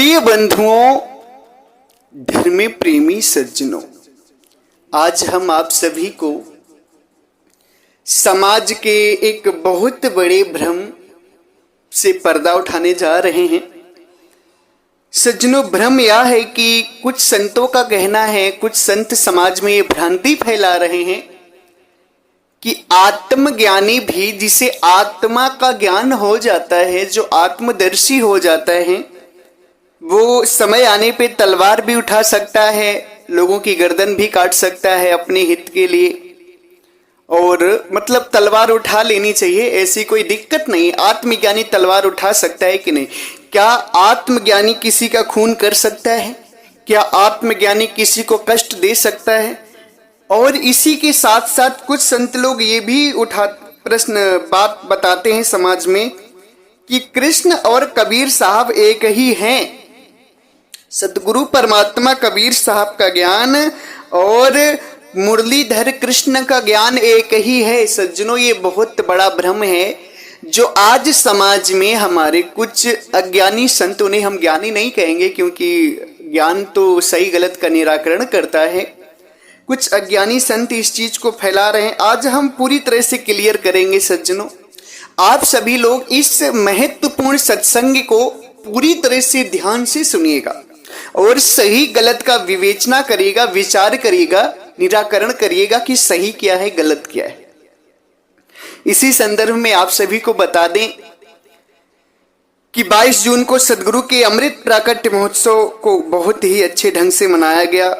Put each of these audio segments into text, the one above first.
प्रिय बंधुओं, धर्म प्रेमी सज्जनों, आज हम आप सभी को समाज के एक बहुत बड़े भ्रम से पर्दा उठाने जा रहे हैं। सज्जनों, भ्रम यह है कि कुछ संतों का कहना है, कुछ संत समाज में ये भ्रांति फैला रहे हैं कि आत्मज्ञानी भी, जिसे आत्मा का ज्ञान हो जाता है, जो आत्मदर्शी हो जाता है, वो समय आने पे तलवार भी उठा सकता है, लोगों की गर्दन भी काट सकता है अपने हित के लिए। और मतलब तलवार उठा लेनी चाहिए, ऐसी कोई दिक्कत नहीं। आत्मज्ञानी तलवार उठा सकता है कि नहीं? क्या आत्मज्ञानी किसी का खून कर सकता है? क्या आत्मज्ञानी किसी को कष्ट दे सकता है? और इसी के साथ साथ कुछ संत लोग ये भी बात बताते हैं समाज में कि कृष्ण और कबीर साहब एक ही हैं। सदगुरु परमात्मा कबीर साहब का ज्ञान और मुरलीधर कृष्ण का ज्ञान एक ही है। सज्जनों, ये बहुत बड़ा भ्रम है जो आज समाज में हमारे कुछ अज्ञानी संत, उन्हें हम ज्ञानी नहीं कहेंगे क्योंकि ज्ञान तो सही गलत का निराकरण करता है, कुछ अज्ञानी संत इस चीज को फैला रहे हैं। आज हम पूरी तरह से क्लियर करेंगे। सज्जनों, आप सभी लोग इस महत्वपूर्ण सत्संग को पूरी तरह से ध्यान से सुनिएगा और सही गलत का विवेचना करिएगा, विचार करिएगा, निराकरण करिएगा कि सही क्या है, गलत क्या है। इसी संदर्भ में आप सभी को बता दें कि 22 जून को सदगुरु के अमृत प्राकट्य महोत्सव को बहुत ही अच्छे ढंग से मनाया गया।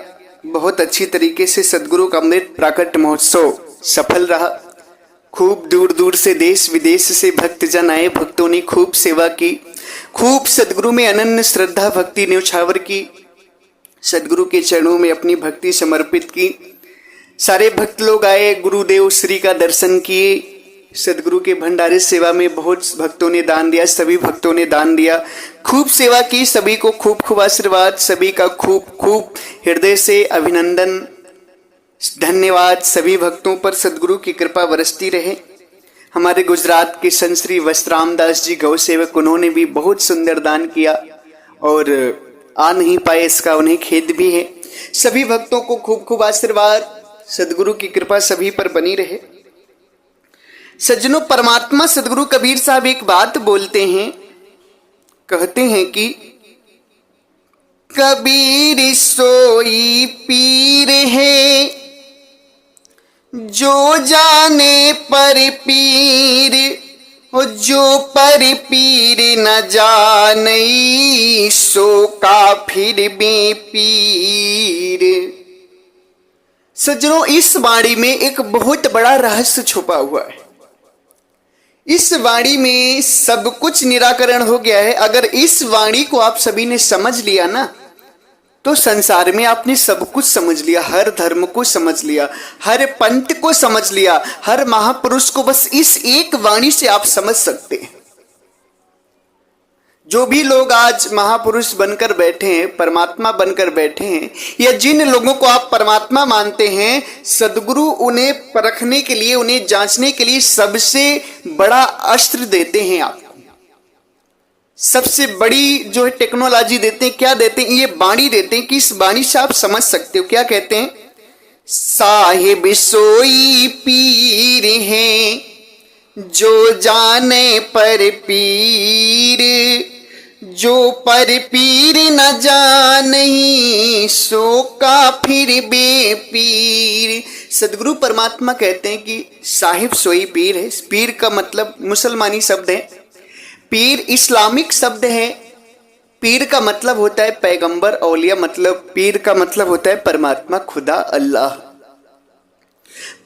बहुत अच्छी तरीके से सदगुरु का अमृत प्राकट्य महोत्सव सफल रहा। खूब दूर दूर से, देश विदेश से भक्तजन आए, भक्तों ने खूब सेवा की, खूब सदगुरु में अनन्य श्रद्धा भक्ति न्यौछावर की, सदगुरु के चरणों में अपनी भक्ति समर्पित की। सारे भक्त लोग आए, गुरुदेव श्री का दर्शन किए। सदगुरु के भंडारे सेवा में बहुत भक्तों ने दान दिया, सभी भक्तों ने दान दिया, खूब सेवा की। सभी को खूब खूब आशीर्वाद, सभी का खूब खूब हृदय से अभिनंदन, धन्यवाद। सभी भक्तों पर सदगुरु की कृपा बरसती रहे। हमारे गुजरात के संत श्री वस्त्राम दास जी गौ सेवक, उन्होंने भी बहुत सुंदर दान किया और आ नहीं पाए, इसका उन्हें खेद भी है। सभी भक्तों को खूब खूब आशीर्वाद, सदगुरु की कृपा सभी पर बनी रहे। सज्जनों, परमात्मा सदगुरु कबीर साहब एक बात बोलते हैं, कहते हैं कि कबीर सोई पीर है जो जाने पर पीर, जो पर पीर न जाने सो का फिर भी पीर। सज्जनों, इस वाणी में एक बहुत बड़ा रहस्य छुपा हुआ है। इस वाणी में सब कुछ निराकरण हो गया है। अगर इस वाणी को आप सभी ने समझ लिया ना, तो संसार में आपने सब कुछ समझ लिया, हर धर्म को समझ लिया, हर पंथ को समझ लिया, हर महापुरुष को बस इस एक वाणी से आप समझ सकते हैं। जो भी लोग आज महापुरुष बनकर बैठे हैं, परमात्मा बनकर बैठे हैं, या जिन लोगों को आप परमात्मा मानते हैं, सदगुरु उन्हें परखने के लिए, उन्हें जांचने के लिए सबसे बड़ा अस्त्र देते हैं आपको। सबसे बड़ी जो है टेक्नोलॉजी देते हैं। क्या देते हैं? ये वाणी देते हैं कि इस वाणी से आप समझ सकते हो। क्या कहते हैं? साहिब सोई पीर हैं जो जाने पर पीर, जो पर पीर न जाने सो का फिर बेपीर। सदगुरु परमात्मा कहते हैं कि साहिब सोई पीर है। पीर का मतलब मुसलमानी शब्द है, पीर इस्लामिक शब्द है। पीर का मतलब होता है पैगंबर, औलिया, मतलब पीर का मतलब होता है परमात्मा, खुदा, अल्लाह।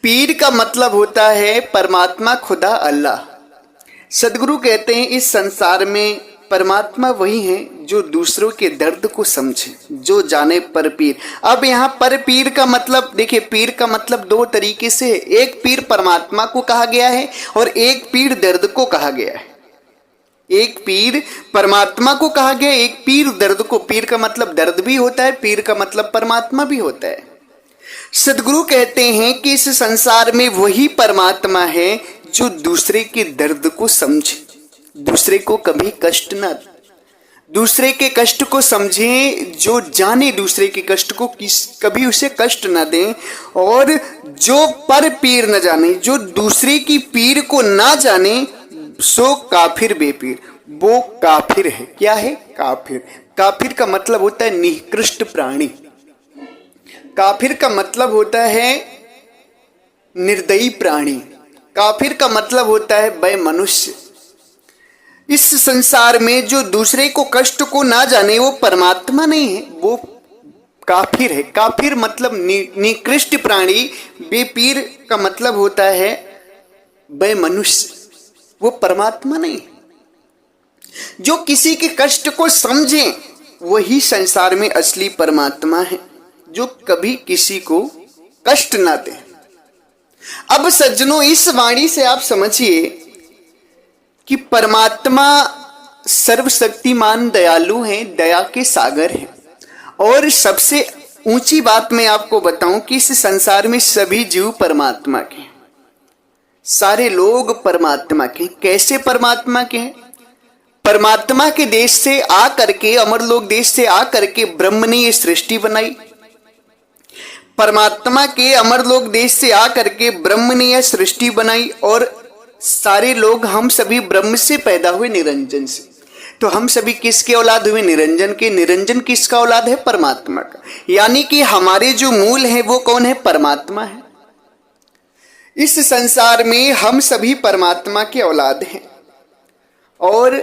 पीर का मतलब होता है परमात्मा, खुदा, अल्लाह। सदगुरु कहते हैं इस संसार में परमात्मा वही है जो दूसरों के दर्द को समझे, जो जाने पर पीर। अब यहाँ पर पीर का मतलब देखिए, पीर का मतलब दो तरीके से है। एक पीर परमात्मा को कहा गया है और एक पीर दर्द को कहा गया है। एक पीर परमात्मा को कहा गया, एक पीर दर्द को। पीर का मतलब दर्द भी होता है, पीर का मतलब परमात्मा भी होता है। सदगुरु कहते हैं कि इस संसार में वही परमात्मा है जो दूसरे के दर्द को समझे, दूसरे को कभी कष्ट ना दे, दूसरे के कष्ट को समझें, जो जाने दूसरे के कष्ट को, कभी उसे कष्ट न दें। और जो पर पीर न जाने, जो दूसरे की पीर को ना जाने, सो काफिर बेपीर, वो काफिर है। क्या है? काफिर। काफिर का मतलब होता है निकृष्ट प्राणी। काफिर का मतलब होता है निर्दयी प्राणी। काफिर का मतलब होता है वह मनुष्य। इस संसार में जो दूसरे को कष्ट को ना जाने, वो परमात्मा नहीं है, वो काफिर है। काफिर मतलब निकृष्ट प्राणी। बेपीर का मतलब होता है वह मनुष्य, वो परमात्मा नहीं। जो किसी के कष्ट को समझे वही संसार में असली परमात्मा है, जो कभी किसी को कष्ट ना दे। अब सज्जनों, इस वाणी से आप समझिए कि परमात्मा सर्वशक्तिमान दयालु हैं, दया के सागर हैं। और सबसे ऊंची बात मैं आपको बताऊं कि इस संसार में सभी जीव परमात्मा के, सारे लोग परमात्मा के। कैसे परमात्मा के हैं? परमात्मा के देश से आ करके, अमरलोक देश से आ करके ब्रह्म ने ये सृष्टि बनाई। परमात्मा के अमरलोक देश से आ करके ब्रह्म ने यह सृष्टि बनाई। और सारे लोग, हम सभी ब्रह्म से पैदा हुए, निरंजन से। तो हम सभी किसके औलाद हुए? निरंजन के। निरंजन किसका औलाद है? परमात्मा का। यानी कि हमारे जो मूल है वो कौन है? परमात्मा है। इस संसार में हम सभी परमात्मा के औलाद हैं। और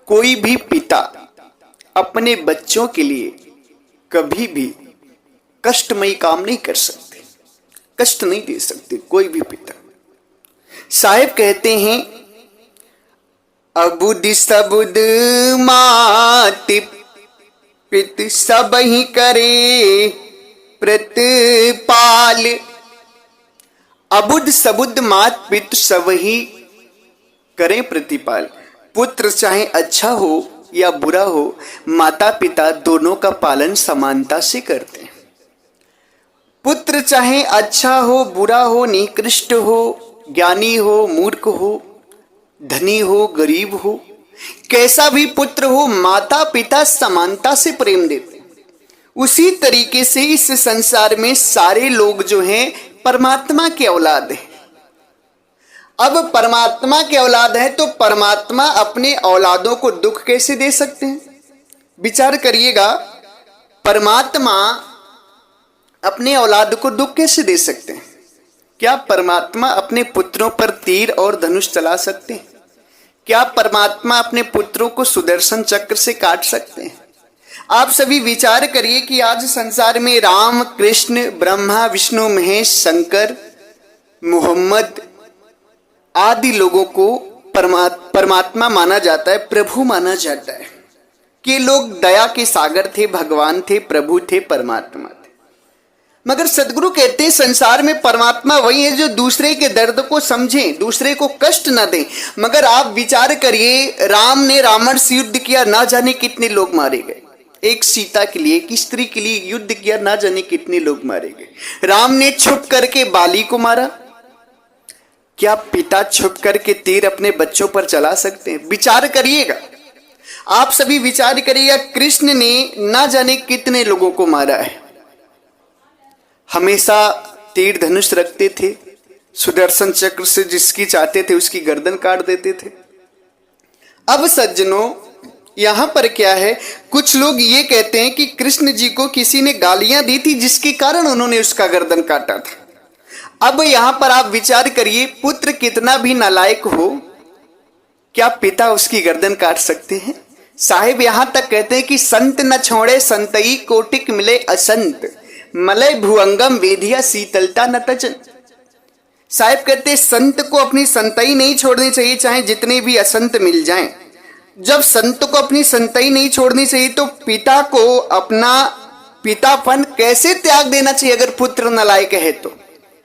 कोई भी पिता अपने बच्चों के लिए कभी भी कष्टमयी काम नहीं कर सकते, कष्ट नहीं दे सकते कोई भी पिता। साहिब कहते हैं, अबुद सबुद मात पित सब ही करे प्रतिपाल। अबुद सबुद मात पित सब ही करें प्रतिपाल। पुत्र चाहे अच्छा हो या बुरा हो, माता पिता दोनों का पालन समानता से करते हैं। पुत्र चाहे अच्छा हो, बुरा हो, निकृष्ट हो, ज्ञानी हो, मूर्ख हो, धनी हो, गरीब हो, कैसा भी पुत्र हो, माता पिता समानता से प्रेम देते हैं। उसी तरीके से इस संसार में सारे लोग जो हैं परमात्मा के औलाद हैं। अब परमात्मा के औलाद है तो परमात्मा अपने औलादों को दुख कैसे दे सकते हैं? विचार करिएगा, परमात्मा अपने औलाद को दुख कैसे दे सकते हैं? क्या परमात्मा अपने पुत्रों पर तीर और धनुष चला सकते हैं? क्या परमात्मा अपने पुत्रों को सुदर्शन चक्र से काट सकते हैं? आप सभी विचार करिए कि आज संसार में राम, कृष्ण, ब्रह्मा, विष्णु, महेश, शंकर, मोहम्मद आदि लोगों को परमात्मा माना जाता है, प्रभु माना जाता है कि लोग दया के सागर थे, भगवान थे, प्रभु थे, परमात्मा थे। मगर सदगुरु कहते हैं संसार में परमात्मा वही है जो दूसरे के दर्द को समझे, दूसरे को कष्ट न दे। मगर आप विचार करिए, राम ने रावण से युद्ध किया, ना जाने कितने लोग मारे गए। एक सीता के लिए, एक स्त्री के लिए युद्ध किया, ना जाने कितने लोग मारे गए। राम ने छुप करके बाली को मारा। क्या पिता छुप करके तीर अपने बच्चों पर चला सकते हैं? विचार करिएगा, आप सभी विचार करिएगा, कृष्ण ने ना जाने कितने लोगों को मारा है। हमेशा तीर धनुष रखते थे, सुदर्शन चक्र से जिसकी चाहते थे उसकी गर्दन काट देते थे। अब सज्जनों, यहां पर क्या है, कुछ लोग ये कहते हैं कि कृष्ण जी को किसी ने गालियां दी थी जिसके कारण उन्होंने उसका गर्दन काटा था। अब यहां पर आप विचार करिए, पुत्र कितना भी नालायक हो, क्या पिता उसकी गर्दन काट सकते हैं? साहिब यहां तक कहते हैं कि संत न छोड़े संतई कोटिक मिले असंत, मलय भुअंगम वेधिया शीतलता न तजन। साहिब कहते हैं संत को अपनी संतई नहीं छोड़नी चाहिए, चाहे जितने भी असंत मिल जाएं। जब संत को अपनी संतई नहीं छोड़नी चाहिए तो पिता को अपना पितापन कैसे त्याग देना चाहिए? अगर पुत्र नालायक है तो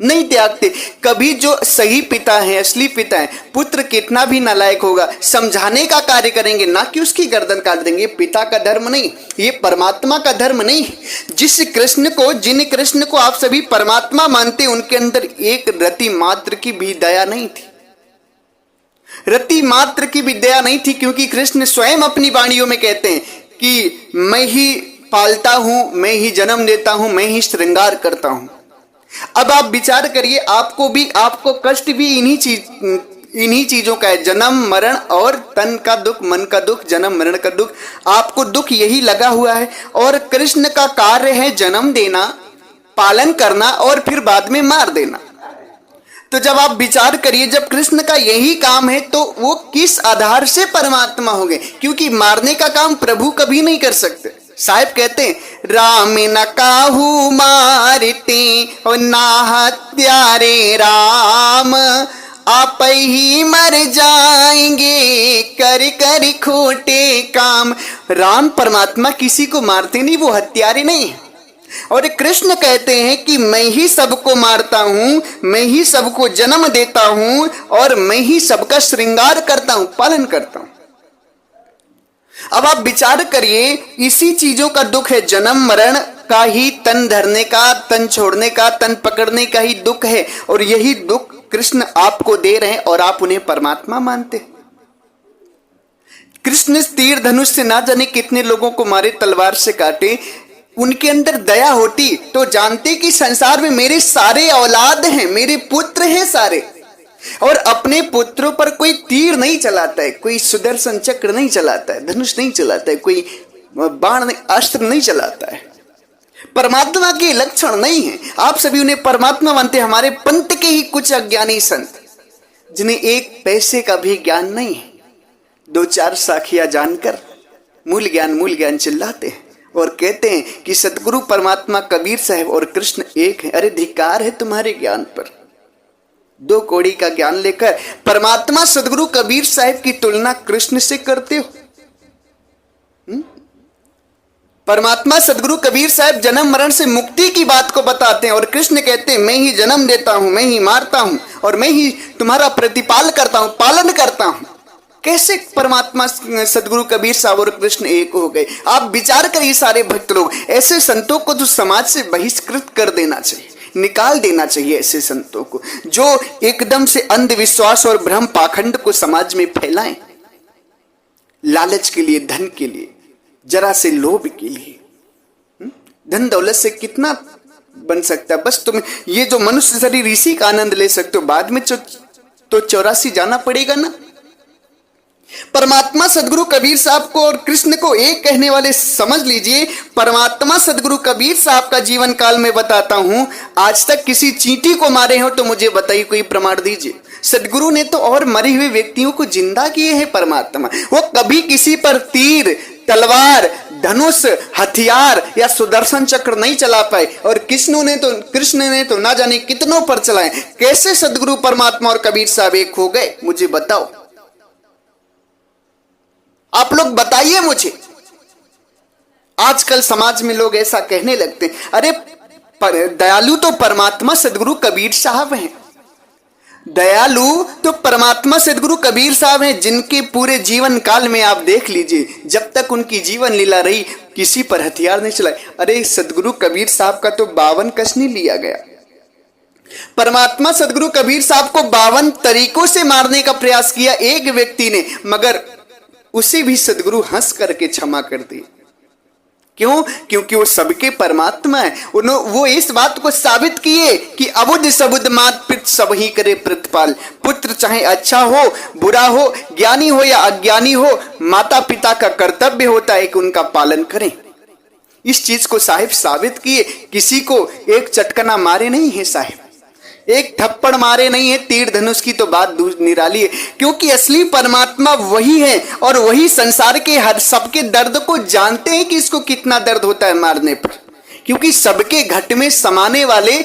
नहीं त्यागते कभी। जो सही पिता है, असली पिता है, पुत्र कितना भी नालायक होगा समझाने का कार्य करेंगे, ना कि उसकी गर्दन काट देंगे। पिता का धर्म नहीं, ये परमात्मा का धर्म नहीं। जिन कृष्ण को आप सभी परमात्मा मानते, उनके अंदर एक रति मात्र की भी दया नहीं थी। रति मात्र की भी दया नहीं थी, क्योंकि कृष्ण स्वयं अपनी वाणियों में कहते हैं कि मैं ही पालता हूं, मैं ही जन्म देता हूं, मैं ही श्रृंगार करता हूं। अब आप विचार करिए, आपको कष्ट भी इन्हीं चीजों का है, जन्म मरण और तन का दुख, मन का दुख, जन्म मरण का दुख, आपको दुख यही लगा हुआ है। और कृष्ण का कार्य है जन्म देना, पालन करना और फिर बाद में मार देना। तो जब आप विचार करिए, जब कृष्ण का यही काम है तो वो किस आधार से परमात्मा हो गए? क्योंकि मारने का काम प्रभु कभी नहीं कर सकते। साहिब कहते हैं, राम न काहू मारते और ना हत्यारे राम, आप ही मर जाएंगे कर कर खोटे काम। राम परमात्मा किसी को मारते नहीं, वो हत्यारे नहीं है। और कृष्ण कहते हैं कि मैं ही सबको मारता हूं, मैं ही सबको जन्म देता हूं और मैं ही सबका श्रृंगार करता हूं, पालन करता हूं। अब आप विचार करिए, इसी चीजों का दुख है, जन्म मरण का ही, तन धरने का, तन छोड़ने का, तन पकड़ने का ही दुख है। और यही दुख कृष्ण आपको दे रहे हैं और आप उन्हें परमात्मा मानते। कृष्ण तीर धनुष से ना जाने कितने लोगों को मारे, तलवार से काटे। उनके अंदर दया होती तो जानते कि संसार में मेरे सारे औलाद हैं, मेरे पुत्र हैं सारे, और अपने पुत्रों पर कोई तीर नहीं चलाता है, कोई सुदर्शन चक्र नहीं चलाता है, धनुष नहीं चलाता है, कोई बाण अस्त्र नहीं चलाता है। परमात्मा के लक्षण नहीं है। आप सभी उन्हें परमात्मा मानते हैं। हमारे पंथ के ही कुछ अज्ञानी संत, जिन्हें एक पैसे का भी ज्ञान नहीं है, दो चार साखियां जानकर मूल ज्ञान चिल्लाते हैं और कहते हैं कि सतगुरु परमात्मा कबीर साहब और कृष्ण एक है। अरे धिक्कार है तुम्हारे ज्ञान पर। दो कौड़ी का ज्ञान लेकर परमात्मा सदगुरु कबीर साहब की तुलना कृष्ण से करते हो। परमात्मा सदगुरु कबीर साहब जन्म मरण से मुक्ति की बात को बताते हैं और कृष्ण कहते हैं मैं ही जन्म देता हूं, मैं ही मारता हूं और मैं ही तुम्हारा प्रतिपाल करता हूं, पालन करता हूं। कैसे परमात्मा सदगुरु कबीर साहब और कृष्ण एक हो गए? आप विचार करिए सारे भक्त लोग। ऐसे संतों को तो समाज से बहिष्कृत कर देना चाहिए, निकाल देना चाहिए ऐसे संतों को, जो एकदम से अंधविश्वास और भ्रम पाखंड को समाज में फैलाएं, लालच के लिए, धन के लिए, जरा से लोभ के लिए। धन दौलत से कितना बन सकता है? बस तुम ये जो मनुष्य शरीर, इसी का आनंद ले सकते हो, बाद में तो 84 जाना पड़ेगा ना। परमात्मा सदगुरु कबीर साहब को और कृष्ण को एक कहने वाले समझ लीजिए, परमात्मा सदगुरु कबीर साहब का जीवन काल में बताता हूं, आज तक किसी चींटी को मारे हो तो मुझे बताइए, कोई प्रमाण दीजिए। सदगुरु ने तो और मरे हुए व्यक्तियों को जिंदा किए हैं। परमात्मा वो कभी किसी पर तीर, तलवार, धनुष, हथियार या सुदर्शन चक्र नहीं चला पाए, और कृष्ण ने तो ना जाने कितनों पर चलाए। कैसे सदगुरु परमात्मा और कबीर साहब एक हो गए? मुझे बताओ, आप लोग बताइए मुझे। आजकल समाज में लोग ऐसा कहने लगते हैं, अरे दयालु तो परमात्मा सदगुरु कबीर साहब हैं। दयालु तो परमात्मा सदगुरु कबीर साहब हैं, जिनके पूरे जीवन काल में आप देख लीजिए, जब तक उनकी जीवन लीला रही, किसी पर हथियार नहीं चलाए। अरे सदगुरु कबीर साहब का तो 52 कसनी लिया गया। परमात्मा सदगुरु कबीर साहब को 52 तरीकों से मारने का प्रयास किया एक व्यक्ति ने, मगर उसे भी सदगुरु हंस करके क्षमा कर दी। क्यों? क्योंकि वो सबके परमात्मा है। वो इस बात को साबित किए कि अबुध सबुध मात पित सब ही करे प्रतिपाल। पुत्र चाहे अच्छा हो, बुरा हो, ज्ञानी हो या अज्ञानी हो, माता पिता का कर्तव्य होता है कि उनका पालन करें। इस चीज को साहिब साबित किए। किसी को एक चटकना मारे नहीं है साहिब, एक थप्पड़ मारे नहीं है। तीर धनुष की तो बात निराली है, क्योंकि असली परमात्मा वही है और वही संसार के हर सबके दर्द को जानते हैं कि इसको कितना दर्द होता है मारने पर, क्योंकि सबके घट में समाने वाले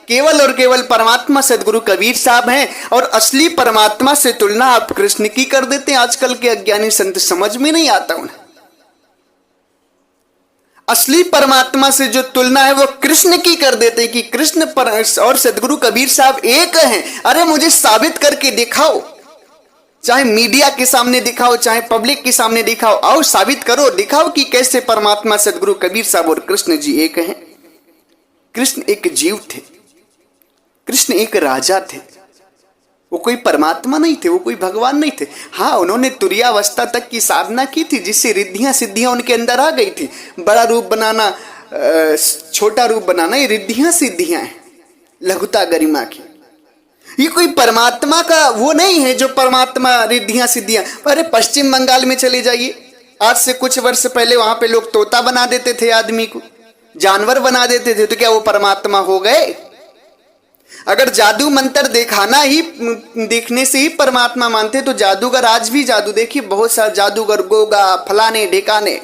केवल और केवल परमात्मा सदगुरु कबीर साहब हैं। और असली परमात्मा से तुलना आप कृष्ण की कर देते हैं। आजकल के अज्ञानी संत समझ में नहीं आता उन्हें। असली परमात्मा से जो तुलना है वो कृष्ण की कर देते कि कृष्ण और सदगुरु कबीर साहब एक हैं। अरे मुझे साबित करके दिखाओ, चाहे मीडिया के सामने दिखाओ, चाहे पब्लिक के सामने दिखाओ, आओ साबित करो, दिखाओ कि कैसे परमात्मा सदगुरु कबीर साहब और कृष्ण जी एक हैं। कृष्ण एक जीव थे, कृष्ण एक राजा थे, वो कोई परमात्मा नहीं थे, वो कोई भगवान नहीं थे। हाँ, उन्होंने तुरीयावस्था तक की साधना की थी, जिससे रिद्धियां सिद्धियां उनके अंदर आ गई थी। बड़ा रूप बनाना, छोटा रूप बनाना, ये रिद्धियां सिद्धियां हैं लघुता गरिमा की। ये कोई परमात्मा का वो नहीं है जो परमात्मा रिद्धियां सिद्धियां। अरे पश्चिम बंगाल में चले जाइए, आज से कुछ वर्ष पहले वहां पे लोग तोता बना देते थे, आदमी को जानवर बना देते थे, तो क्या वो परमात्मा हो गए? अगर जादू मंत्र दिखाना ही, देखने से ही परमात्मा मानते तो जादूगर आज भी जादू, देखिए बहुत सारे जादूगर, गोगा, फलाने ढिकाने,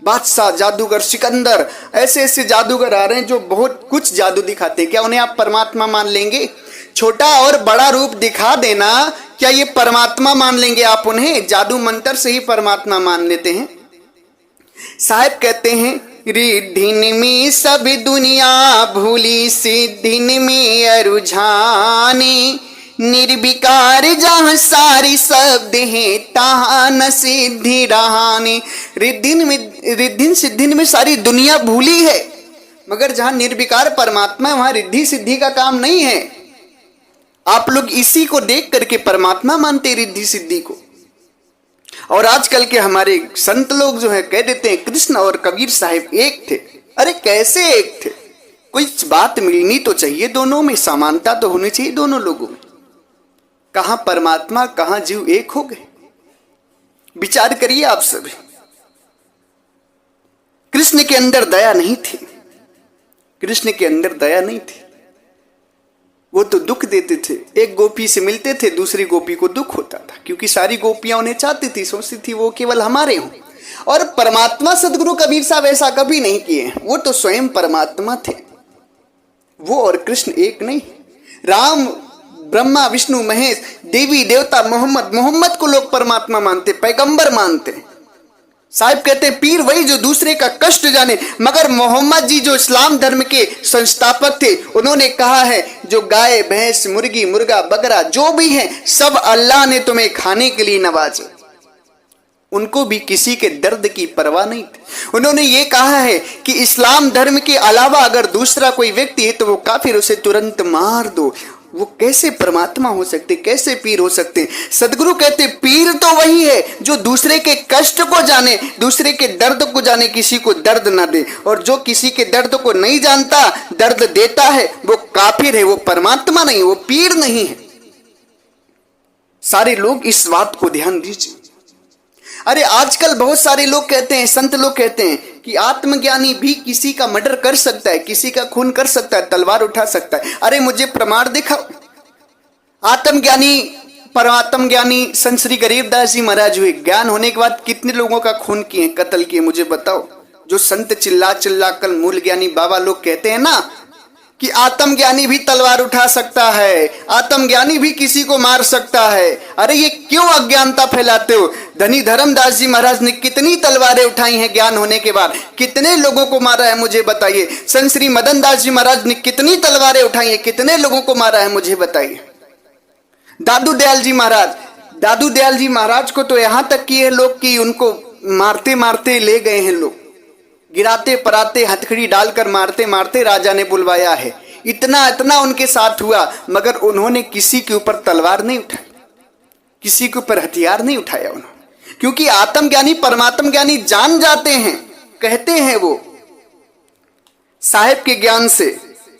बादशाह जादूगर, सिकंदर, ऐसे ऐसे जादूगर आ रहे हैं जो बहुत कुछ जादू दिखाते हैं। क्या उन्हें आप परमात्मा मान लेंगे? छोटा और बड़ा रूप दिखा देना, क्या ये परमात्मा मान लेंगे आप उन्हें? जादू मंत्र से ही परमात्मा मान लेते हैं। साहब कहते हैं, रिद्धिन में सब दुनिया भूली, सिद्धिन में अरुझानी, निर्विकार जहाँ सारी शब्द है तहाँ न सिद्धि रहानी। रिद्धिन सिद्धिन में सारी दुनिया भूली है, मगर जहाँ निर्विकार परमात्मा है वहां रिद्धि सिद्धि का काम नहीं है। आप लोग इसी को देख करके परमात्मा मानते, रिद्धि सिद्धि को। और आजकल के हमारे संत लोग जो है कह देते हैं कृष्ण और कबीर साहिब एक थे। अरे कैसे एक थे? कोई बात मिलनी तो चाहिए, दोनों में समानता तो होनी चाहिए दोनों लोगों में। कहां परमात्मा कहां जीव एक हो गए? विचार करिए आप सभी। कृष्ण के अंदर दया नहीं थी, कृष्ण के अंदर दया नहीं थी, वो तो दुख देते थे। एक गोपी से मिलते थे, दूसरी गोपी को दुख होता था, क्योंकि सारी गोपियां उन्हें चाहती थी, सोचती थी वो केवल हमारे हों। और परमात्मा सदगुरु कबीर साहब ऐसा कभी नहीं किए, वो तो स्वयं परमात्मा थे। वो और कृष्ण एक नहीं। राम, ब्रह्मा, विष्णु, महेश, देवी देवता, मोहम्मद को लोग परमात्मा मानते, पैगंबर मानते। साहिब कहते हैं पीर वही जो दूसरे का कष्ट जाने। मगर मोहम्मद जी जो इस्लाम धर्म के संस्थापक थे, उन्होंने कहा है जो गाय, भैंस, मुर्गी, मुर्गा, बकरा जो भी है सब अल्लाह ने तुम्हें खाने के लिए नवाजे। उनको भी किसी के दर्द की परवाह नहीं थी। उन्होंने ये कहा है कि इस्लाम धर्म के अलावा अगर दूसरा कोई व्यक्ति है तो वो काफिर, उसे तुरंत मार दो। वो कैसे परमात्मा हो सकते, कैसे पीर हो सकते? सदगुरु कहते पीर तो वही है जो दूसरे के कष्ट को जाने, दूसरे के दर्द को जाने, किसी को दर्द ना दे। और जो किसी के दर्द को नहीं जानता, दर्द देता है, वो काफिर है, वो परमात्मा नहीं, वो पीर नहीं है। सारे लोग इस बात को ध्यान दीजिए। अरे आजकल बहुत सारे लोग कहते हैं, संत लोग कहते हैं कि आत्मज्ञानी भी किसी का मर्डर कर सकता है, किसी का खून कर सकता है, तलवार उठा सकता है। अरे मुझे प्रमाण दिखाओ। आत्मज्ञानी, परमात्म ज्ञानी संत श्री गरीबदास जी महाराज हुए, ज्ञान होने के बाद कितने लोगों का खून किए, कत्ल किए, मुझे बताओ। जो संत चिल्ला चिल्ला कर मूल ज्ञानी बाबा लोग कहते हैं ना कि आत्मज्ञानी भी तलवार उठा सकता है, आत्मज्ञानी भी किसी को मार सकता है। अरे ये क्यों अज्ञानता फैलाते हो? धनी धर्मदास जी महाराज ने कितनी तलवारें उठाई हैं ज्ञान होने के बाद, कितने लोगों को मारा है मुझे बताइए। संत श्री मदन दास जी महाराज ने कितनी तलवारें उठाई हैं, कितने लोगों को मारा है मुझे बताइए। दादू दयाल जी महाराज को तो यहां तक किए लोग कि उनको मारते मारते ले गए हैं लोग, गिराते पराते हथकड़ी डालकर मारते मारते राजा ने बुलवाया है। इतना इतना उनके साथ हुआ, मगर उन्होंने किसी के ऊपर तलवार नहीं उठाई, किसी के ऊपर हथियार नहीं उठाया उन्होंने, क्योंकि आत्मज्ञानी परमात्म ज्ञानी जान जाते हैं, कहते हैं वो साहेब के ज्ञान से,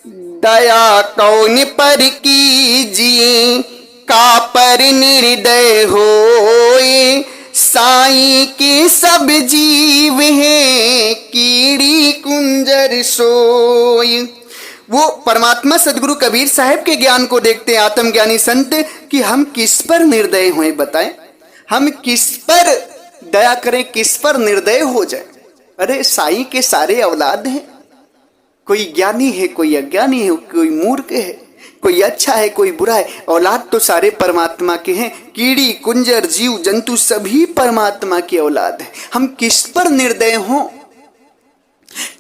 दया कौन पर कीजिए का पर निर्दय होए, साई के सब जीव हैं कीड़ी कुंजर सोई। वो परमात्मा सदगुरु कबीर साहब के ज्ञान को देखते हैं आत्मज्ञानी संत कि हम किस पर निर्दय हुए, बताएं हम किस पर दया करें, किस पर निर्दय हो जाए। अरे साई के सारे औलाद हैं, कोई ज्ञानी है, कोई अज्ञानी है, कोई मूर्ख है, कोई अच्छा है, कोई बुरा है, औलाद तो सारे परमात्मा के हैं। कीड़ी कुंजर जीव जंतु सभी परमात्मा की औलाद है। हम किस पर निर्दय हों?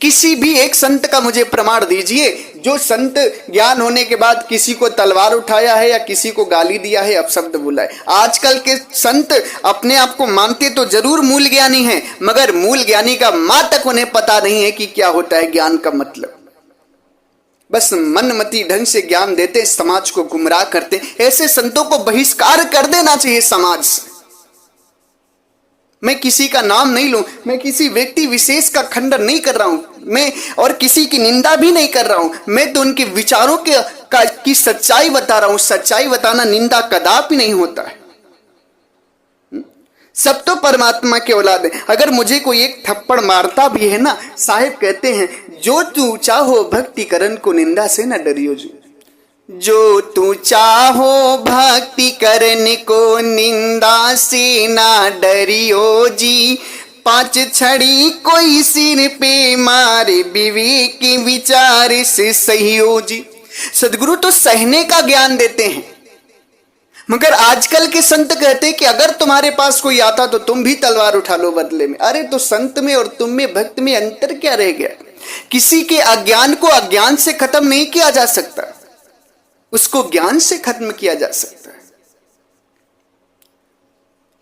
किसी भी एक संत का मुझे प्रमाण दीजिए जो संत ज्ञान होने के बाद किसी को तलवार उठाया है या किसी को गाली दिया है, अपशब्द बोला है। आजकल के संत अपने आप को मानते तो जरूर मूल ज्ञानी हैं, मगर मूल ज्ञानी का मां तक उन्हें पता नहीं है कि क्या होता है ज्ञान का मतलब। बस मनमती ढंग से ज्ञान देते, समाज को गुमराह करते। ऐसे संतों को बहिष्कार कर देना चाहिए समाज से। मैं किसी का नाम नहीं लूं, मैं किसी व्यक्ति विशेष का खंडन नहीं कर रहा हूं, मैं और किसी की निंदा भी नहीं कर रहा हूं। मैं तो उनके विचारों की सच्चाई बता रहा हूं। सच्चाई बताना निंदा कदापि नहीं होता है। सब तो परमात्मा के औलाद है। अगर मुझे कोई एक थप्पड़ मारता भी है ना, साहिब कहते हैं, जो तू चाहो भक्ति करन को निंदा से न डरियो जी। जो तू चाहो भक्ति करने को निंदा से ना डरियो जी। 5 छड़ी कोई सिर पे मारे, विवेक विचार से सही हो जी। सदगुरु तो सहने का ज्ञान देते हैं, मगर आजकल के संत कहते हैं कि अगर तुम्हारे पास कोई आता तो तुम भी तलवार उठा लो बदले में। अरे तो संत में और तुम में, भक्त में अंतर क्या रह गया? किसी के अज्ञान को अज्ञान से खत्म नहीं किया जा सकता, उसको ज्ञान से खत्म किया जा सकता है।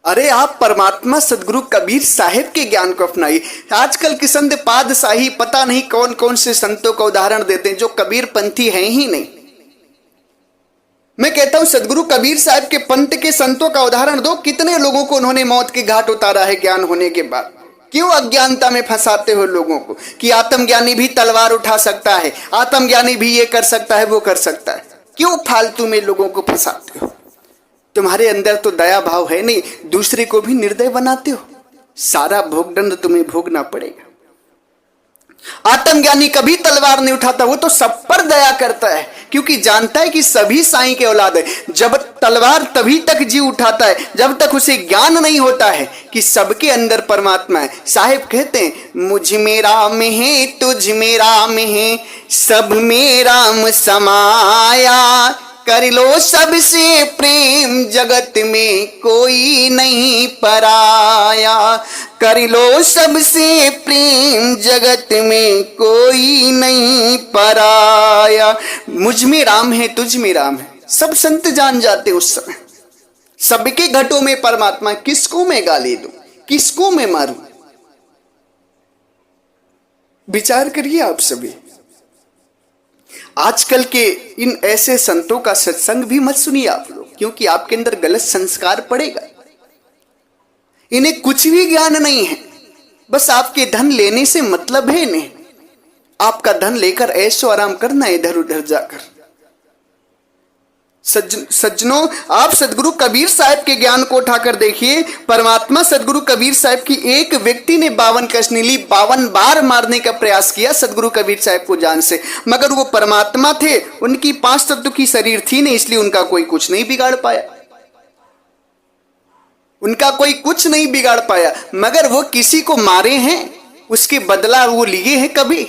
अरे आप परमात्मा सदगुरु कबीर साहिब के ज्ञान को अपनाइए। आजकल के संत पादशाही पता नहीं कौन कौन से संतों का उदाहरण देते हैं जो कबीर पंथी हैं ही नहीं। मैं कहता हूं सदगुरु कबीर साहब के पंथ के संतों का उदाहरण दो। कितने लोगों को उन्होंने मौत के घाट उतारा है ज्ञान होने के बाद। क्यों अज्ञानता में फंसाते हो लोगों को कि आत्मज्ञानी भी तलवार उठा सकता है, आत्मज्ञानी भी ये कर सकता है, वो कर सकता है। क्यों फालतू में लोगों को फंसाते हो? तुम्हारे अंदर तो दया भाव है नहीं, दूसरे को भी निर्दय बनाते हो। सारा भोगदंड तुम्हें भोगना पड़ेगा। आत्मज्ञानी कभी तलवार नहीं उठाता, वो तो सब पर दया करता है, क्योंकि जानता है कि सभी साईं के औलाद है। जब तलवार तभी तक जी उठाता है जब तक उसे ज्ञान नहीं होता है कि सबके अंदर परमात्मा है। साहिब कहते हैं, मुझ में राम है, तुझ में राम है, सब में राम समाया। कर लो सबसे प्रेम, जगत में कोई नहीं पराया। कर लो सबसे प्रेम, जगत में कोई नहीं पराया। मुझ में राम है, तुझ में राम है, सब संत जान जाते उस समय। सबके घटों में परमात्मा। किसको मैं गाली दूं, किसको मैं मारूं? विचार करिए आप सभी। आजकल के इन ऐसे संतों का सत्संग भी मत सुनिए आप लोग, क्योंकि आपके अंदर गलत संस्कार पड़ेगा। इन्हें कुछ भी ज्ञान नहीं है, बस आपके धन लेने से मतलब है इन्हें। आपका धन लेकर ऐशो आराम करना इधर उधर जाकर। सज्जनों, आप सदगुरु कबीर साहब के ज्ञान को उठाकर देखिए। परमात्मा सदगुरु कबीर साहब की एक व्यक्ति ने 52 कसनी ली, 52 बार मारने का प्रयास किया सदगुरु कबीर साहब को जान से, मगर वो परमात्मा थे, उनकी 5 तत्व की शरीर थी नहीं, इसलिए उनका कोई कुछ नहीं बिगाड़ पाया। उनका कोई कुछ नहीं बिगाड़ पाया। मगर वो किसी को मारे हैं, उसके बदला वो लिए हैं कभी?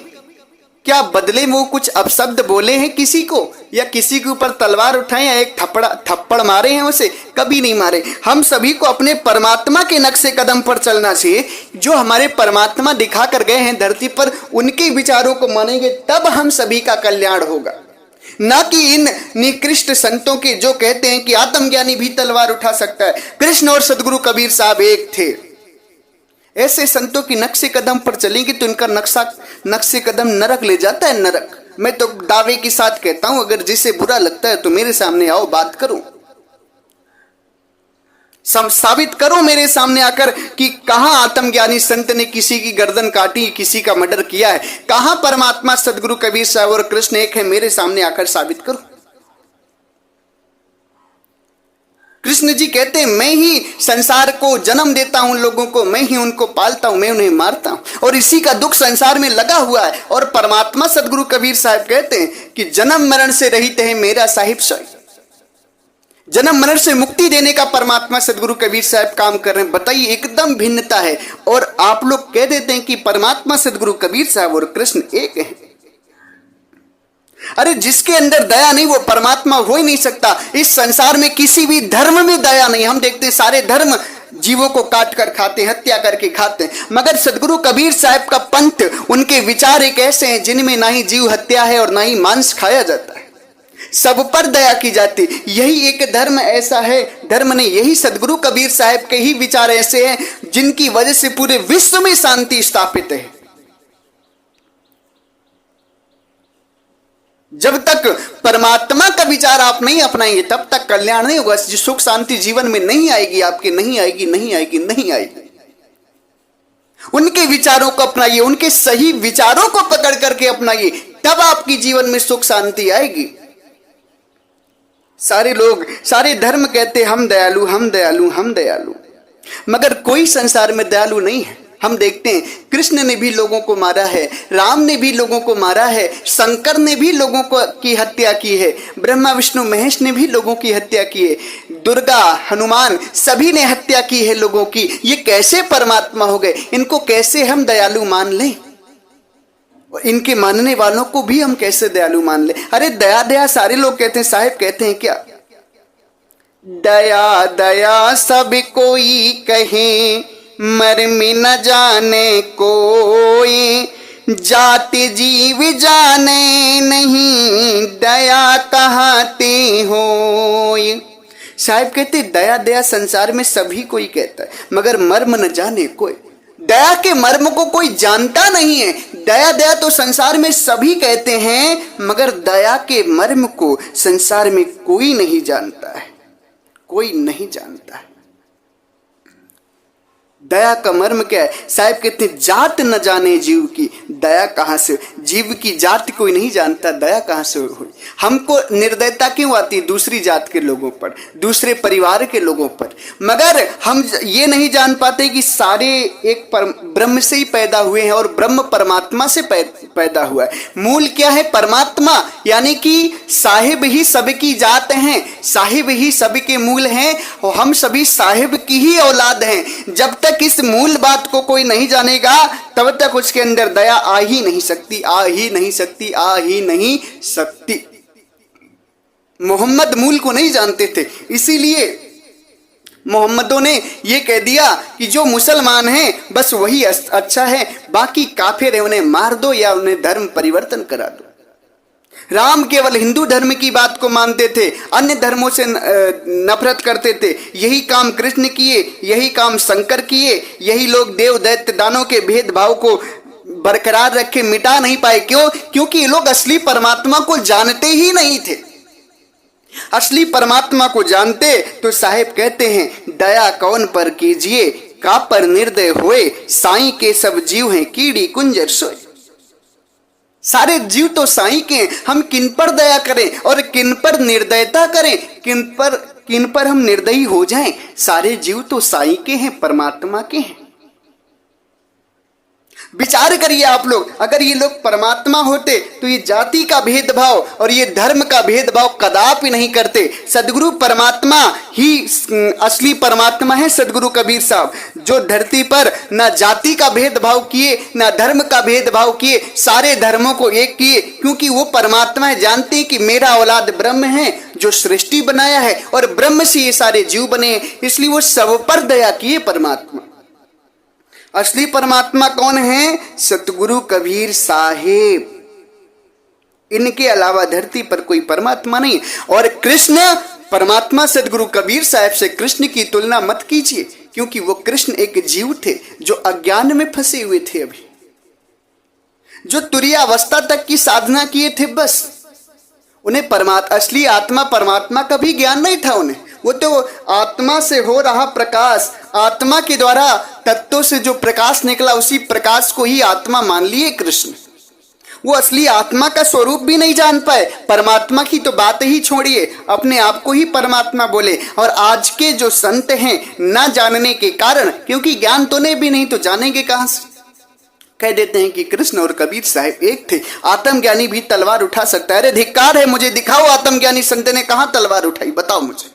क्या बदले में वो कुछ अपशब्द बोले हैं किसी को, या किसी के ऊपर तलवार उठाए या एक थप्पड़ मारे हैं उसे? कभी नहीं मारे। हम सभी को अपने परमात्मा के नक्शे कदम पर चलना चाहिए। जो हमारे परमात्मा दिखा कर गए हैं धरती पर, उनके विचारों को मानेंगे तब हम सभी का कल्याण होगा, ना कि इन निकृष्ट संतों के जो कहते हैं कि आत्मज्ञानी भी तलवार उठा सकता है। कृष्ण और सदगुरु कबीर साहब एक थे। ऐसे संतों की नक्शे कदम पर चलेंगे तो इनका नक्शे कदम नरक ले जाता है, नरक। मैं तो दावे के साथ कहता हूं, अगर जिसे बुरा लगता है तो मेरे सामने आओ, बात करो, साबित करो मेरे सामने आकर कि कहां आत्मज्ञानी संत ने किसी की गर्दन काटी, किसी का मर्डर किया है। कहां परमात्मा सदगुरु कबीर साहब और कृष्ण एक है, मेरे सामने आकर साबित करो। कृष्ण जी कहते हैं, मैं ही संसार को जन्म देता हूं लोगों को, मैं ही उनको पालता हूं, मैं उन्हें मारता हूं, और इसी का दुख संसार में लगा हुआ है। और परमात्मा सदगुरु कबीर साहब कहते हैं कि जन्म मरण से रहित है मेरा साहिब स्वयं। जन्म मरण से मुक्ति देने का परमात्मा सदगुरु कबीर साहब काम कर रहे हैं। बताइए, एकदम भिन्नता है। और आप लोग कह देते हैं कि परमात्मा सदगुरु कबीर साहब और कृष्ण एक हैं। अरे जिसके अंदर दया नहीं वो परमात्मा हो ही नहीं सकता। इस संसार में किसी भी धर्म में दया नहीं। हम देखते हैं सारे धर्म जीवों को काट कर खाते हैं, हत्या करके खाते हैं, मगर सदगुरु कबीर साहब का पंथ, उनके विचार एक ऐसे हैं जिनमें ना ही जीव हत्या है और ना ही मांस खाया जाता है, सब पर दया की जाती। यही एक धर्म ऐसा है, धर्म ने यही सदगुरु कबीर साहब के ही विचार ऐसे हैं जिनकी वजह से पूरे विश्व में शांति स्थापित है। जब तक परमात्मा का विचार आप नहीं अपनाएंगे तब तक कल्याण नहीं होगा। सुख शांति जीवन में नहीं आएगी, आपके नहीं आएगी, नहीं आएगी, नहीं आएगी। उनके विचारों को अपनाइए, उनके सही विचारों को पकड़ करके अपनाइए, तब आपकी जीवन में सुख शांति आएगी। सारे लोग, सारे धर्म कहते हम दयालु, हम दयालु, हम दयालु, मगर कोई संसार में दयालु नहीं है। हम देखते हैं कृष्ण ने भी लोगों को मारा है, राम ने भी लोगों को मारा है, शंकर ने भी लोगों को की हत्या की है, ब्रह्मा विष्णु महेश ने भी लोगों की हत्या की है, दुर्गा हनुमान सभी ने हत्या की है लोगों की। ये कैसे परमात्मा हो गए? इनको कैसे हम दयालु मान लें? और इनके मानने वालों को भी हम कैसे दयालु मान लें? अरे दया दया सारे लोग कहते हैं, साहिब कहते हैं क्या? दया दया सब कोई कहे, मर्म न जाने कोई, जाति जीव जाने नहीं, दया कहाते होय। साहिब कहते दया दया संसार में सभी कोई कहता है, मगर मर्म न जाने कोई। दया के मर्म को कोई जानता नहीं है। दया दया तो संसार में सभी कहते हैं, मगर दया के मर्म को संसार में कोई नहीं जानता है, कोई नहीं जानता है। दया का मर्म क्या है? साहिब कहते हैं जात न जाने जीव की, दया कहां से? जीव की जात कोई नहीं जानता, दया कहां से हुई? हमको निर्दयता क्यों आती? दूसरी जात के लोगों पर, दूसरे परिवार के लोगों पर, मगर हम ये नहीं जान पाते कि सारे एक ब्रह्म से ही पैदा हुए हैं और ब्रह्म परमात्मा से पैदा हुआ है। मूल क्या है? परमात्मा, यानी कि साहिब ही सबकी जात हैं, साहिब ही सबके मूल हैं और हम सभी साहिब की ही औलाद हैं। जब तक इस मूल बात को कोई नहीं जानेगा तब तक उसके अंदर दया आ ही नहीं सकती, आ ही नहीं सकती, आ ही नहीं सकती। मोहम्मद मूल को नहीं जानते थे, इसीलिए मोहम्मदों ने यह कह दिया कि जो मुसलमान हैं बस वही अच्छा है, बाकी काफिर है उन्हें मार दो या उन्हें धर्म परिवर्तन करा दो। राम केवल हिंदू धर्म की बात को मानते थे, अन्य धर्मों से नफरत करते थे। यही काम कृष्ण किए, यही काम शंकर किए। यही लोग देव दैत्य दानों के भेदभाव को बरकरार रखे, मिटा नहीं पाए। क्यों? क्योंकि ये लोग असली परमात्मा को जानते ही नहीं थे। असली परमात्मा को जानते तो साहिब कहते हैं दया कौन पर कीजिए, का पर निर्दय होए, साईं के सब जीव हैं कीड़ी कुंजर सोए। सारे जीव तो साईं के हैं, हम किन पर दया करें और किन पर निर्दयता करें, किन पर हम निर्दयी हो जाएं? सारे जीव तो साईं के हैं, परमात्मा के हैं। विचार करिए आप लोग, अगर ये लोग परमात्मा होते तो ये जाति का भेदभाव और ये धर्म का भेदभाव कदापि नहीं करते। सदगुरु परमात्मा ही असली परमात्मा है। सदगुरु कबीर साहब जो धरती पर ना जाति का भेदभाव किए, ना धर्म का भेदभाव किए, सारे धर्मों को एक किए, क्योंकि वो परमात्मा है। जानते हैं कि मेरा औलाद ब्रह्म है जो सृष्टि बनाया है और ब्रह्म से ये सारे जीव बने, इसलिए वो सब पर दया किए परमात्मा। असली परमात्मा कौन है? सतगुरु कबीर साहिब। इनके अलावा धरती पर कोई परमात्मा नहीं। और कृष्ण परमात्मा सतगुरु कबीर साहब से कृष्ण की तुलना मत कीजिए, क्योंकि वो कृष्ण एक जीव थे जो अज्ञान में फंसे हुए थे, अभी जो तुरीयावस्था तक की साधना किए थे। बस उन्हें असली आत्मा परमात्मा का भी ज्ञान नहीं था उन्हें। वो तो आत्मा से हो रहा प्रकाश, आत्मा के द्वारा तत्वों से जो प्रकाश निकला उसी प्रकाश को ही आत्मा मान लिए कृष्ण। वो असली आत्मा का स्वरूप भी नहीं जान पाए। परमात्मा की तो बात ही छोड़िए, अपने आप को ही परमात्मा बोले। और आज के जो संत हैं ना जानने के कारण, क्योंकि ज्ञान तो नहीं भी नहीं तो जानेंगे कहां से, कह देते हैं कि कृष्ण और कबीर साहब एक थे। आत्मज्ञानी भी तलवार उठा सकता है। अरे धिक्कार है, मुझे दिखाओ आत्मज्ञानी संत ने कहां तलवार उठाई, बताओ मुझे।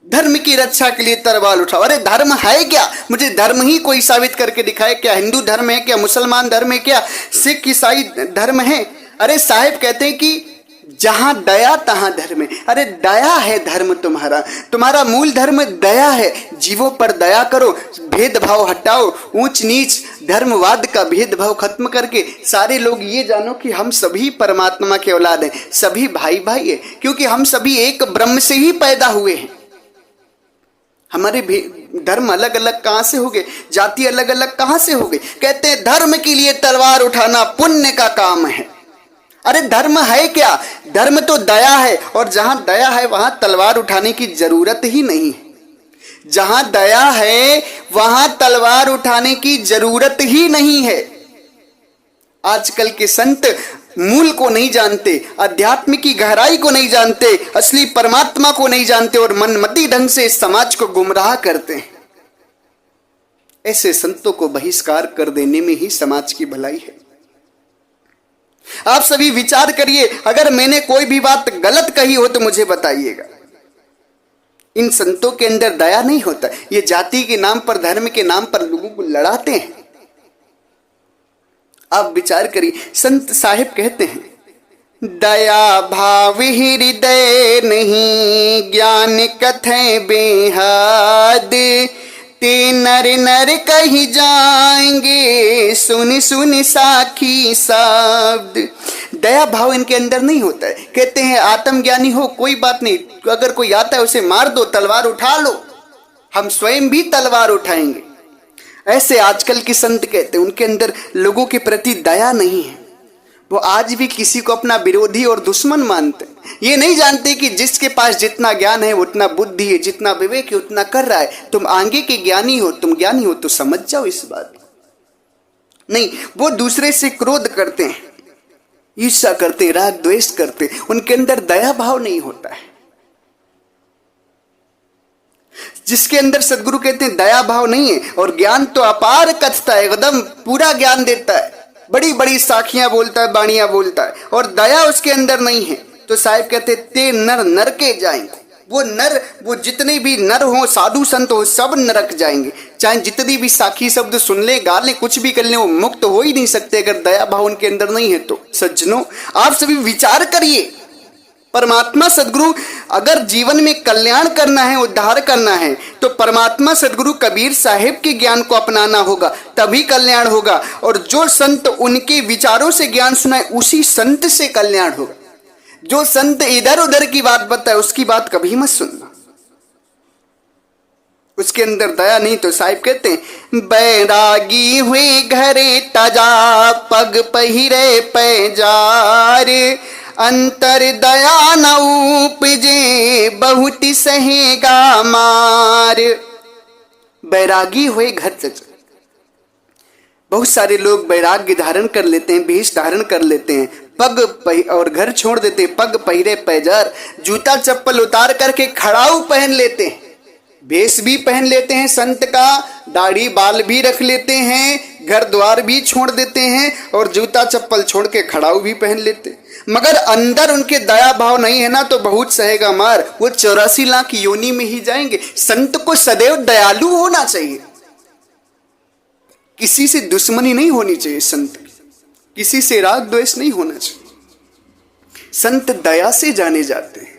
धर्म की रक्षा के लिए तलवार उठाओ। अरे धर्म है क्या? मुझे धर्म ही कोई साबित करके दिखाए। क्या हिंदू धर्म है, क्या मुसलमान धर्म है, क्या सिख ईसाई धर्म है? अरे साहिब कहते हैं कि जहां दया तहां धर्म है। अरे दया है धर्म तुम्हारा, तुम्हारा मूल धर्म दया है। जीवों पर दया करो, भेदभाव हटाओ, ऊंच नीच धर्मवाद का भेदभाव खत्म करके सारे लोग ये जानो कि हम सभी परमात्मा के औलाद हैं, सभी भाई भाई है, क्योंकि हम सभी एक ब्रह्म से ही पैदा हुए हैं। हमारे धर्म अलग अलग कहां से हो गए, जाति अलग अलग कहां से हो गई? कहते हैं धर्म के लिए तलवार उठाना पुण्य का काम है। अरे धर्म है क्या? धर्म तो दया है, और जहां दया है वहां तलवार उठाने की जरूरत ही नहीं है। जहां दया है वहां तलवार उठाने की जरूरत ही नहीं है। आजकल के संत मूल को नहीं जानते, अध्यात्म की गहराई को नहीं जानते, असली परमात्मा को नहीं जानते, और मनमती ढंग से इस समाज को गुमराह करते हैं। ऐसे संतों को बहिष्कार कर देने में ही समाज की भलाई है। आप सभी विचार करिए, अगर मैंने कोई भी बात गलत कही हो तो मुझे बताइएगा। इन संतों के अंदर दया नहीं होता। ये जाति के नाम पर, धर्म के नाम पर लोगों को लड़ाते हैं। आप विचार करिए, संत साहिब कहते हैं, दया भाव हृदय नहीं, ज्ञान कथे बेहद, ते नर नर कही जाएंगे, सुन सुन साखी शब्द। दया भाव इनके अंदर नहीं होता है। कहते हैं आत्मज्ञानी हो कोई बात नहीं, अगर कोई आता है उसे मार दो, तलवार उठा लो, हम स्वयं भी तलवार उठाएंगे। ऐसे आजकल के संत कहते हैं, उनके अंदर लोगों के प्रति दया नहीं है। वो आज भी किसी को अपना विरोधी और दुश्मन मानते हैं। ये नहीं जानते कि जिसके पास जितना ज्ञान है उतना बुद्धि है, जितना विवेक है उतना कर रहा है। तुम आगे के ज्ञानी हो, तुम ज्ञानी हो तो समझ जाओ इस बात नहीं। वो दूसरे से क्रोध करते हैं, ईर्ष्या करते, राग द्वेष करते, उनके अंदर दया भाव नहीं होता है। जिसके अंदर सदगुरु कहते हैं दया भाव नहीं है, और ज्ञान तो अपार कथता है, एकदम पूरा ज्ञान देता है, बड़ी बड़ी साखियां बोलता है, बाणियां बोलता है, और दया उसके अंदर नहीं है, तो साहिब कहते ते नर नर के जाएंगे। वो नर, वो जितने भी नर हो, साधु संत हो, सब नरक जाएंगे। चाहे जितनी भी साखी शब्द सुन ले, गा ले, कुछ भी कर ले, वो मुक्त हो ही नहीं सकते अगर दया भाव उनके अंदर नहीं है तो। सज्जनों, आप सभी विचार करिए, परमात्मा सदगुरु अगर जीवन में कल्याण करना है, उद्धार करना है, तो परमात्मा सदगुरु कबीर साहिब के ज्ञान को अपनाना होगा, तभी कल्याण होगा। और जो संत उनके विचारों से ज्ञान सुनाए, उसी संत से कल्याण होगा। जो संत इधर उधर की बात बताए, उसकी बात कभी मत सुनना, उसके अंदर दया नहीं। तो साहिब कहते हैं, बैरागी हुए घरे तजा, पग पहिरे पैजार, अंतर दया न उपजे, बहुत सहेगा मार। बैरागी हुए घर तजा। बहुत सारे लोग वैराग्य धारण कर लेते हैं, भेष धारण कर लेते हैं, और घर छोड़ देते हैं, पग पहिरे पैजार, जूता चप्पल उतार करके खड़ाऊ पहन लेते हैं, भेष भी पहन लेते हैं संत का, दाढ़ी बाल भी रख लेते हैं, घर द्वार भी छोड़ देते हैं, और जूता चप्पल छोड़ के खड़ाऊ भी पहन लेते हैं। मगर अंदर उनके दया भाव नहीं है ना, तो बहुत सहेगा मार, वो 84 लाख योनि में ही जाएंगे। संत को सदैव दयालु होना चाहिए, किसी से दुश्मनी नहीं होनी चाहिए, संत किसी से राग द्वेष नहीं होना चाहिए। संत दया से जाने जाते हैं,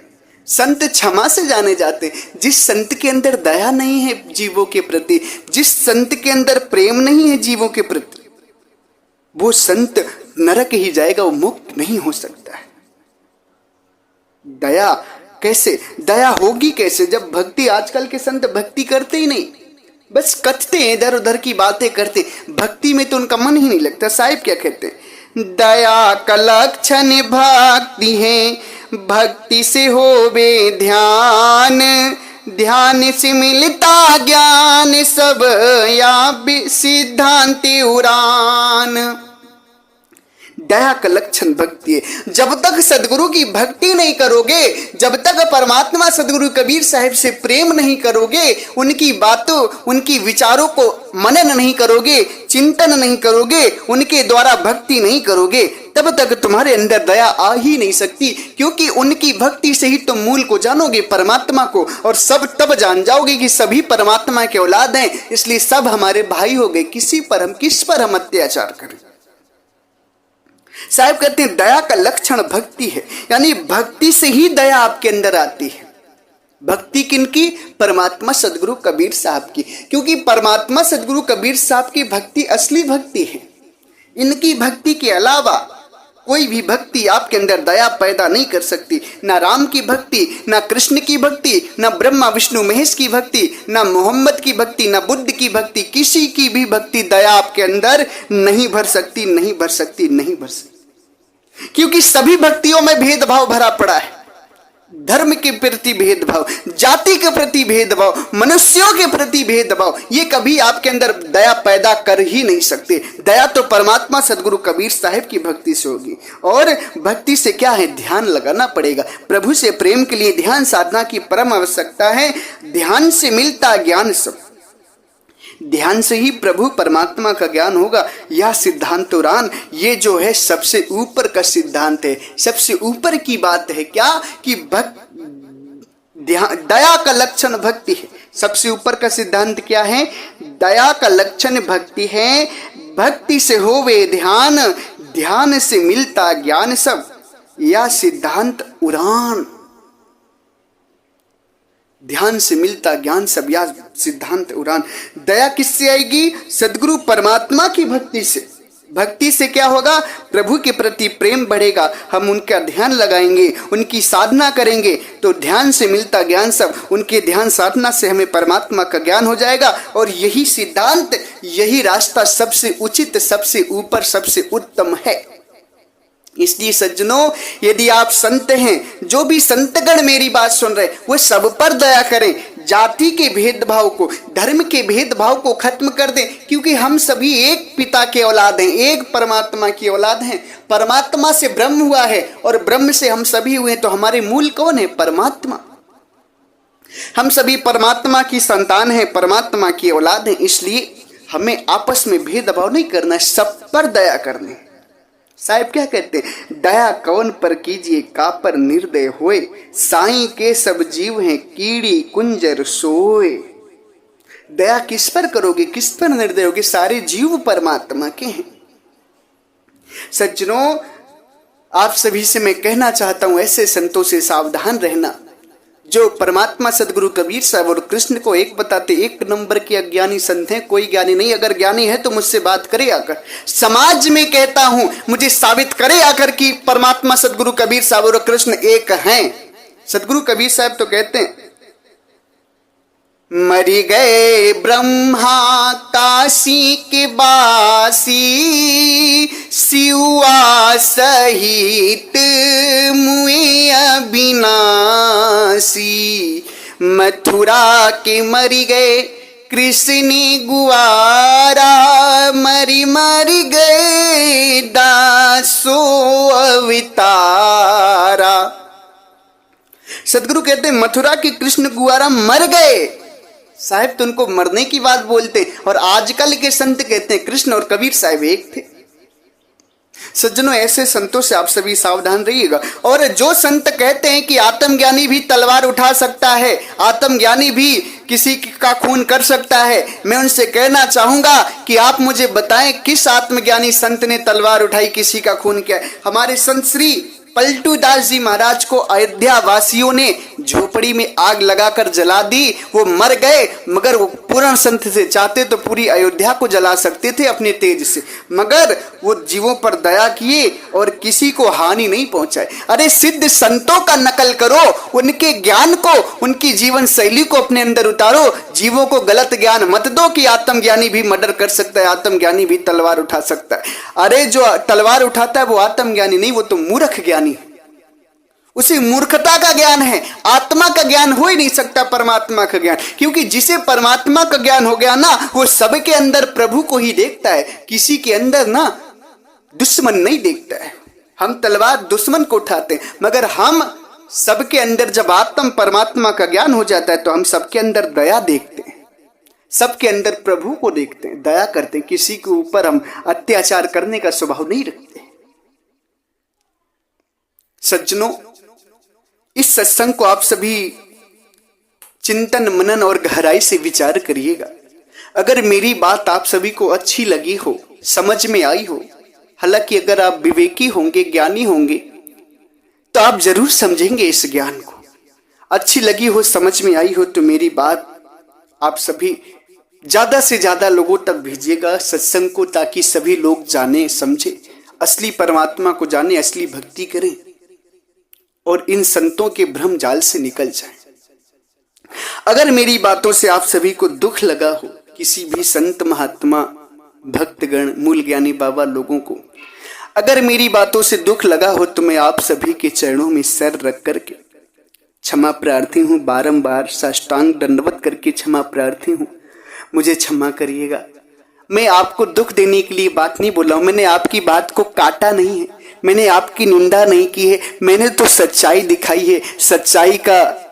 संत क्षमा से जाने जाते हैं। जिस संत के अंदर दया नहीं है जीवों के प्रति, जिस संत के अंदर प्रेम नहीं है जीवों के प्रति, वो संत नरक ही जाएगा, वो मुक्त नहीं हो सकता है। दया कैसे, दया होगी कैसे, जब भक्ति, आजकल के संत भक्ति करते ही नहीं, बस कथते हैं, इधर उधर की बातें करते, भक्ति में तो उनका मन ही नहीं लगता। साहिब क्या कहते हैं, दया का लक्षण भक्ति है, भक्ति से होवे ध्यान, ध्यान से मिलता ज्ञान, सब या सिद्धांत उड़ान। दया का लक्षण भक्ति है। जब तक सदगुरु की भक्ति नहीं करोगे, जब तक परमात्मा सदगुरु कबीर साहिब से प्रेम नहीं करोगे, उनकी बातों, उनकी विचारों को मनन नहीं करोगे, चिंतन नहीं करोगे, उनके द्वारा भक्ति नहीं करोगे, तब तक तुम्हारे अंदर दया आ ही नहीं सकती। क्योंकि उनकी भक्ति से ही तुम मूल को जानोगे, परमात्मा को, और सब तब जान जाओगे कि सभी परमात्मा के औलाद हैं, इसलिए सब हमारे भाई हो गए। किस पर हम अत्याचार करें। साहिब कहते हैं दया का लक्षण भक्ति है, यानी भक्ति से ही दया आपके अंदर आती है। भक्ति किनकी? परमात्मा सदगुरु कबीर साहब की, क्योंकि परमात्मा सदगुरु कबीर साहब की भक्ति असली भक्ति है। इनकी भक्ति के अलावा कोई भी भक्ति आपके अंदर दया पैदा नहीं कर सकती। ना राम की भक्ति, ना कृष्ण की भक्ति, ना ब्रह्मा विष्णु महेश की भक्ति, ना मोहम्मद की भक्ति, ना बुद्ध की भक्ति, किसी की भी भक्ति दया आपके अंदर नहीं भर सकती, नहीं भर सकती, नहीं भर सकती। क्योंकि सभी भक्तियों में भेदभाव भरा पड़ा है। धर्म के प्रति भेदभाव, जाति के प्रति भेदभाव, मनुष्यों के प्रति भेदभाव, ये कभी आपके अंदर दया पैदा कर ही नहीं सकते। दया तो परमात्मा सदगुरु कबीर साहब की भक्ति से होगी। और भक्ति से क्या है, ध्यान लगाना पड़ेगा। प्रभु से प्रेम के लिए ध्यान साधना की परम आवश्यकता है। ध्यान से मिलता ज्ञान सब, ध्यान से ही प्रभु परमात्मा का ज्ञान होगा। यह सिद्धांतोरान, ये जो है सबसे ऊपर का सिद्धांत है, सबसे ऊपर की बात है। क्या कि दया का लक्षण भक्ति है। सबसे ऊपर का सिद्धांत क्या है, दया का लक्षण भक्ति है। भक्ति से होवे ध्यान, ध्यान से मिलता ज्ञान सब, यह सिद्धांत उड़ान। ध्यान से मिलता ज्ञान सब, या सिद्धांत उड़ान। दया किससे आएगी, सदगुरु परमात्मा की भक्ति से। भक्ति से क्या होगा, प्रभु के प्रति प्रेम बढ़ेगा। हम उनका ध्यान लगाएंगे, उनकी साधना करेंगे, तो ध्यान से मिलता ज्ञान सब, उनके ध्यान साधना से हमें परमात्मा का ज्ञान हो जाएगा। और यही सिद्धांत, यही रास्ता सबसे उचित, सबसे ऊपर, सबसे उत्तम है। इसलिए सज्जनों, यदि आप संत हैं, जो भी संतगण मेरी बात सुन रहे, वो सब पर दया करें। जाति के भेदभाव को, धर्म के भेदभाव को खत्म कर दें, क्योंकि हम सभी एक पिता के औलाद हैं, एक परमात्मा की औलाद हैं। परमात्मा से ब्रह्म हुआ है और ब्रह्म से हम सभी हुए, तो हमारे मूल कौन है, परमात्मा। हम सभी परमात्मा की संतान हैं, परमात्मा की औलाद हैं। इसलिए हमें आपस में भेदभाव नहीं करना, सब पर दया करनी। साहब क्या कहते हैं, दया कौन पर कीजिए का पर निर्दय होए, साईं के सब जीव हैं कीड़ी कुंजर सोए। दया किस पर करोगे, किस पर निर्दय होगे, सारे जीव परमात्मा के हैं। सज्जनों, आप सभी से मैं कहना चाहता हूं, ऐसे संतों से सावधान रहना जो परमात्मा सदगुरु कबीर साहब और कृष्ण को एक बताते। एक नंबर के अज्ञानी संत हैं, कोई ज्ञानी नहीं। अगर ज्ञानी है तो मुझसे बात करे आकर। समाज में कहता हूं, मुझे साबित करे आकर कि परमात्मा सदगुरु कबीर साहब और कृष्ण एक हैं। सदगुरु कबीर साहब तो कहते हैं, मरी गए ब्रह्मा काशी के बासी, शिवा सहित मुए अविनाशी। मथुरा के मरी गए कृष्ण गुआरा, मरी मरी गए दासो अवतारा। सदगुरु कहते हैं, मथुरा के कृष्ण गुआरा मर गए। साहब तो उनको मरने की बात बोलते, और आजकल के संत कहते हैं कृष्ण और कबीर साहब एक थे। सज्जनों, ऐसे संतों से आप सभी सावधान रहिएगा। और जो संत कहते हैं कि आत्मज्ञानी भी तलवार उठा सकता है, आत्मज्ञानी भी किसी का खून कर सकता है, मैं उनसे कहना चाहूंगा कि आप मुझे बताएं किस आत्मज्ञानी संत ने तलवार उठाई, किसी का खून किया। हमारे संत श्री पलटू दास जी महाराज को अयोध्या वासियों ने झोपड़ी में आग लगाकर जला दी। वो मर गए, मगर वो पूर्ण संत से चाहते तो पूरी अयोध्या को जला सकते थे अपने तेज से, मगर वो जीवों पर दया किए और किसी को हानि नहीं पहुंचाए। अरे सिद्ध संतों का नकल करो, उनके ज्ञान को, उनकी जीवन शैली को अपने अंदर उतारो। जीवों को गलत ज्ञान मत दो कि आत्मज्ञानी भी मर्डर कर सकता है, आत्मज्ञानी भी तलवार उठा सकता है। अरे जो तलवार उठाता है वो आत्मज्ञानी नहीं, वो तो मूर्ख ज्ञानी, उसे मूर्खता का ज्ञान है। आत्मा का ज्ञान हो ही नहीं सकता, परमात्मा का ज्ञान, क्योंकि जिसे परमात्मा का ज्ञान हो गया ना, वो सबके अंदर प्रभु को ही देखता है, किसी के अंदर ना दुश्मन नहीं देखता है। हम तलवार दुश्मन को उठाते हैं, मगर हम सबके अंदर जब आत्म परमात्मा का ज्ञान हो जाता है तो हम सबके अंदर दया देखते हैं, सबके अंदर प्रभु को देखते हैं, दया करते हैं। किसी के ऊपर हम अत्याचार करने का स्वभाव नहीं रखते। सज्जनों, इस सत्संग को आप सभी चिंतन मनन और गहराई से विचार करिएगा। अगर मेरी बात आप सभी को अच्छी लगी हो, समझ में आई हो, हालांकि अगर आप विवेकी होंगे, ज्ञानी होंगे, तो आप जरूर समझेंगे इस ज्ञान को। अच्छी लगी हो, समझ में आई हो, तो मेरी बात आप सभी ज्यादा से ज्यादा लोगों तक भेजिएगा सत्संग को, ताकि सभी लोग जाने, समझे, असली परमात्मा को जाने, असली भक्ति करें और इन संतों के भ्रम जाल से निकल जाएं। अगर मेरी बातों से आप सभी को दुख लगा हो, किसी भी संत महात्मा भक्तगण मूल ज्ञानी बाबा लोगों को अगर मेरी बातों से दुख लगा हो तो मैं आप सभी के चरणों में सर रख करके क्षमा प्रार्थी हूँ, बारंबार साष्टांग दंडवत करके क्षमा प्रार्थी हूँ, मुझे क्षमा करिएगा। मैं आपको दुख देने के लिए बात नहीं बोला हूं, मैंने आपकी बात को काटा नहीं है, मैंने आपकी निंदा नहीं की है, मैंने तो सच्चाई दिखाई है, सच्चाई का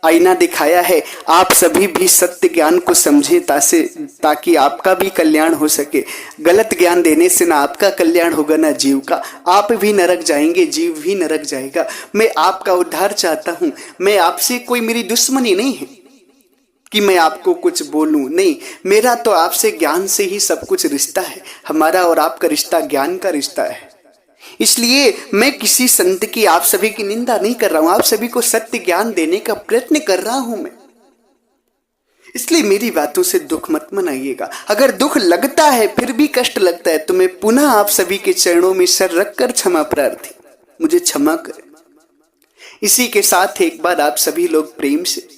आईना दिखाया है। आप सभी भी सत्य ज्ञान को समझे ताकि आपका भी कल्याण हो सके। गलत ज्ञान देने से ना आपका कल्याण होगा ना जीव का, आप भी नरक जाएंगे, जीव भी नरक जाएगा। मैं आपका उद्धार चाहता हूं, मैं आपसे कोई मेरी दुश्मनी नहीं है कि मैं आपको कुछ बोलूं, नहीं, मेरा तो आपसे ज्ञान से ही सब कुछ रिश्ता है। हमारा और आपका रिश्ता ज्ञान का रिश्ता है। इसलिए मैं किसी संत की, आप सभी की निंदा नहीं कर रहा हूं, आप सभी को सत्य ज्ञान देने का प्रयत्न कर रहा हूं मैं। इसलिए मेरी बातों से दुख मत मनाइएगा। अगर दुख लगता है, फिर भी कष्ट लगता है, तो मैं पुनः आप सभी के चरणों में सर रखकर क्षमा प्रार्थी, मुझे क्षमा करें। इसी के साथ एक बार आप सभी लोग प्रेम से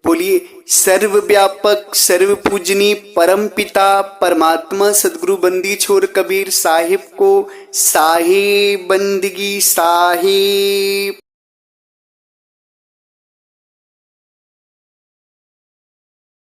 बोलिए, सर्वव्यापक सर्वपूजनी परम पिता परमात्मा सदगुरु बंदी छोर कबीर साहिब को साहिब बंदगी साहिब